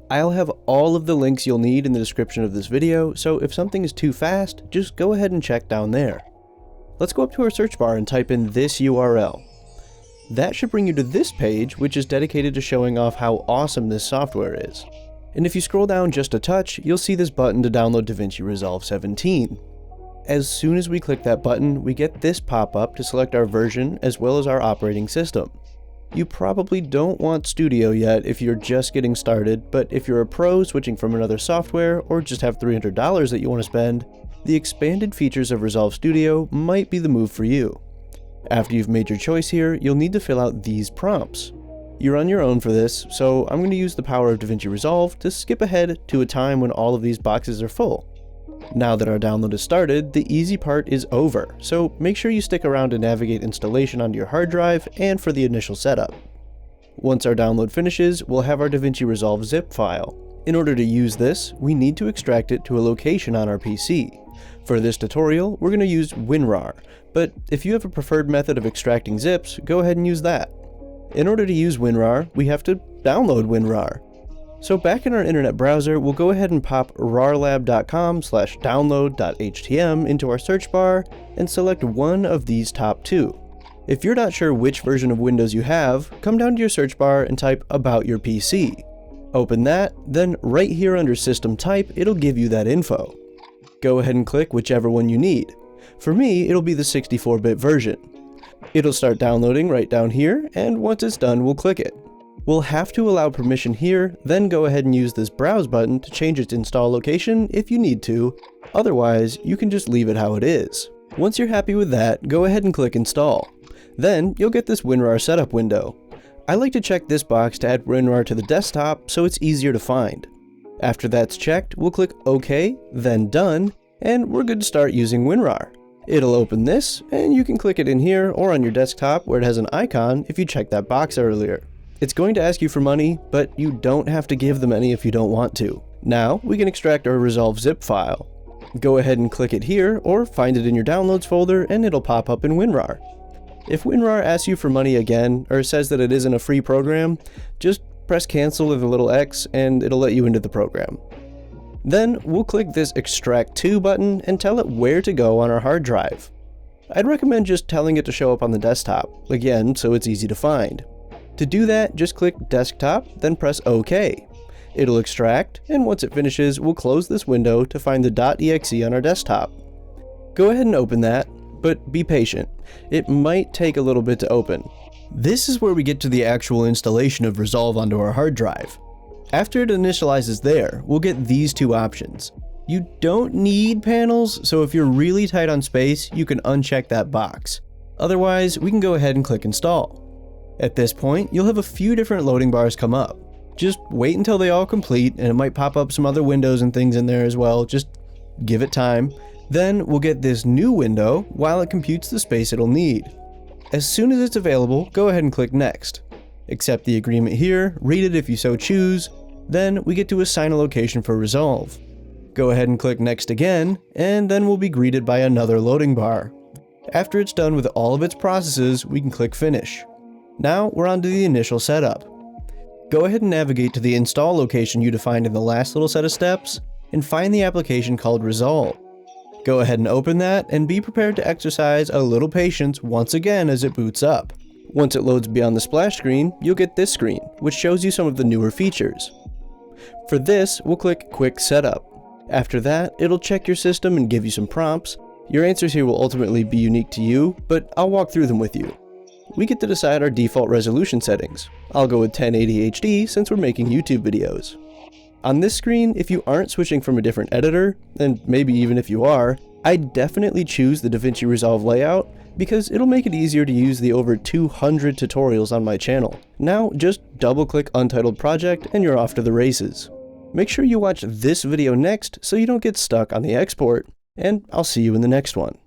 I'll have all of the links you'll need in the description of this video, so if something is too fast, just go ahead and check down there. Let's go up to our search bar and type in this URL. That should bring you to this page, which is dedicated to showing off how awesome this software is. And if you scroll down just a touch, you'll see this button to download DaVinci Resolve 17. As soon as we click that button, we get this pop-up to select our version as well as our operating system. You probably don't want Studio yet if you're just getting started, but if you're a pro switching from another software or just have $300 that you want to spend, the expanded features of Resolve Studio might be the move for you. After you've made your choice here, you'll need to fill out these prompts. You're on your own for this, so I'm going to use the power of DaVinci Resolve to skip ahead to a time when all of these boxes are full. Now that our download is started, the easy part is over, so make sure you stick around to navigate installation onto your hard drive and for the initial setup. Once our download finishes, we'll have our DaVinci Resolve zip file. In order to use this, we need to extract it to a location on our PC. For this tutorial, we're going to use Winrar, but if you have a preferred method of extracting zips, go ahead and use that. In order to use Winrar, we have to download Winrar. So back in our internet browser, we'll go ahead and pop rarlab.com/download.htm into our search bar and select one of these top two. If you're not sure which version of Windows you have, come down to your search bar and type About Your PC. Open that, then right here under System Type, it'll give you that info. Go ahead and click whichever one you need. For me, it'll be the 64-bit version. It'll start downloading right down here, and once it's done, we'll click it. We'll have to allow permission here, then go ahead and use this Browse button to change its install location if you need to, otherwise you can just leave it how it is. Once you're happy with that, go ahead and click Install. Then you'll get this Winrar setup window. I like to check this box to add Winrar to the desktop so it's easier to find. After that's checked, we'll click OK, then Done, and we're good to start using Winrar. It'll open this, and you can click it in here or on your desktop where it has an icon if you checked that box earlier. It's going to ask you for money, but you don't have to give them any if you don't want to. Now we can extract our Resolve zip file. Go ahead and click it here or find it in your downloads folder and it'll pop up in Winrar. If Winrar asks you for money again or says that it isn't a free program, just press cancel with a little X and it'll let you into the program. Then we'll click this Extract To button and tell it where to go on our hard drive. I'd recommend just telling it to show up on the desktop, again so it's easy to find. To do that, just click Desktop, then press OK. It'll extract, and once it finishes, we'll close this window to find the .exe on our desktop. Go ahead and open that, but be patient. It might take a little bit to open. This is where we get to the actual installation of Resolve onto our hard drive. After it initializes there, we'll get these two options. You don't need panels, so if you're really tight on space, you can uncheck that box. Otherwise, we can go ahead and click Install. At this point, you'll have a few different loading bars come up. Just wait until they all complete, and it might pop up some other windows and things in there as well, just give it time. Then we'll get this new window while it computes the space it'll need. As soon as it's available, go ahead and click Next. Accept the agreement here, read it if you so choose, then we get to assign a location for Resolve. Go ahead and click Next again, and then we'll be greeted by another loading bar. After it's done with all of its processes, we can click Finish. Now we're on to the initial setup. Go ahead and navigate to the install location you defined in the last little set of steps, and find the application called Resolve. Go ahead and open that, and be prepared to exercise a little patience once again as it boots up. Once it loads beyond the splash screen, you'll get this screen, which shows you some of the newer features. For this, we'll click Quick Setup. After that, it'll check your system and give you some prompts. Your answers here will ultimately be unique to you, but I'll walk through them with you. We get to decide our default resolution settings. I'll go with 1080 HD since we're making YouTube videos. On this screen, if you aren't switching from a different editor, and maybe even if you are, I'd definitely choose the DaVinci Resolve layout because it'll make it easier to use the over 200 tutorials on my channel. Now just double click Untitled Project and you're off to the races. Make sure you watch this video next so you don't get stuck on the export, and I'll see you in the next one.